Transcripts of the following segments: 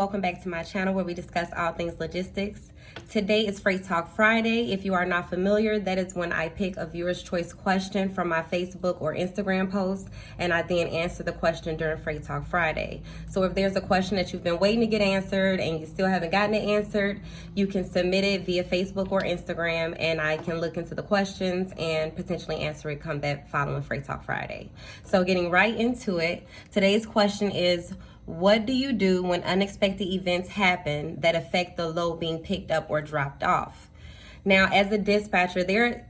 welcome back to my channel where we discuss all things logistics. Today is Freight Talk Friday. If you are not familiar, that is when I pick a viewer's choice question from my Facebook or Instagram post, and I then answer the question during Freight Talk Friday. So if there's a question that you've been waiting to get answered and you still haven't gotten it answered, you can submit it via Facebook or Instagram, and I can look into the questions and potentially answer it come that following Freight Talk Friday. So getting right into it, today's question is, what do you do when unexpected events happen that affect the load being picked up or dropped off? Now, as a dispatcher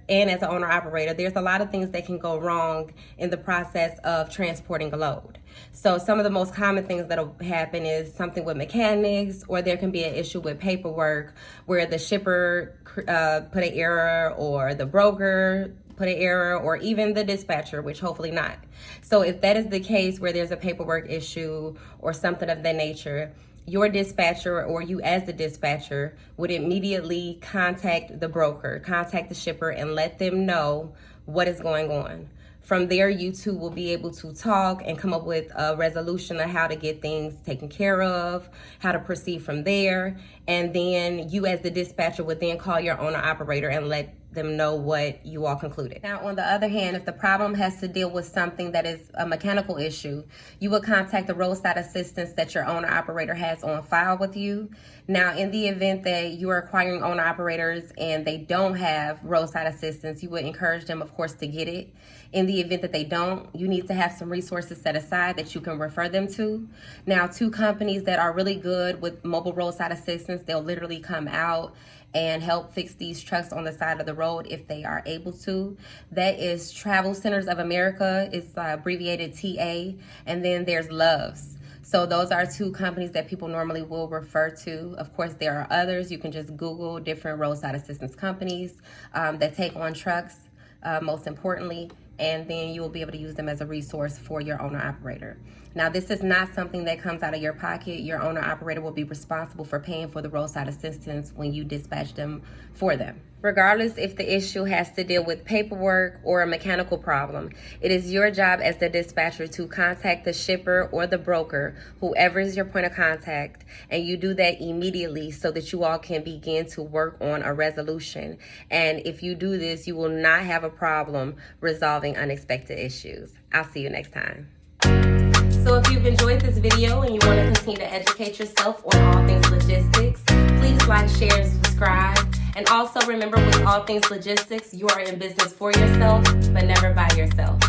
and as an owner-operator, there's a lot of things that can go wrong in the process of transporting a load. So some of the most common things that'll happen is something with mechanics, or there can be an issue with paperwork where the shipper put an error, or the broker put an error, or even the dispatcher, which hopefully not. So if that is the case where there's a paperwork issue or something of that nature, your dispatcher or you as the dispatcher would immediately contact the broker, contact the shipper, and let them know what is going on. From there, you two will be able to talk and come up with a resolution of how to get things taken care of, how to proceed from there. And then you as the dispatcher would then call your owner operator and let them know what you all concluded. Now, on the other hand, if the problem has to deal with something that is a mechanical issue, you would contact the roadside assistance that your owner operator has on file with you. Now, in the event that you are acquiring owner operators and they don't have roadside assistance, you would encourage them, of course, to get it. In the event that they don't, you need to have some resources set aside that you can refer them to. Now, two companies that are really good with mobile roadside assistance, they'll literally come out and help fix these trucks on the side of the road if they are able to. That is Travel Centers of America, it's abbreviated TA, and then there's Loves. So those are two companies that people normally will refer to. Of course, there are others. You can just Google different roadside assistance companies that take on trucks, most importantly, and then you will be able to use them as a resource for your owner operator. Now, this is not something that comes out of your pocket. Your owner operator will be responsible for paying for the roadside assistance when you dispatch them for them. Regardless if the issue has to deal with paperwork or a mechanical problem, it is your job as the dispatcher to contact the shipper or the broker, whoever is your point of contact, and you do that immediately so that you all can begin to work on a resolution. And if you do this, you will not have a problem resolving unexpected issues. I'll see you next time. So if you've enjoyed this video and you want to continue to educate yourself on all things logistics, please like, share, and subscribe. And also remember, with all things logistics, you are in business for yourself, but never by yourself.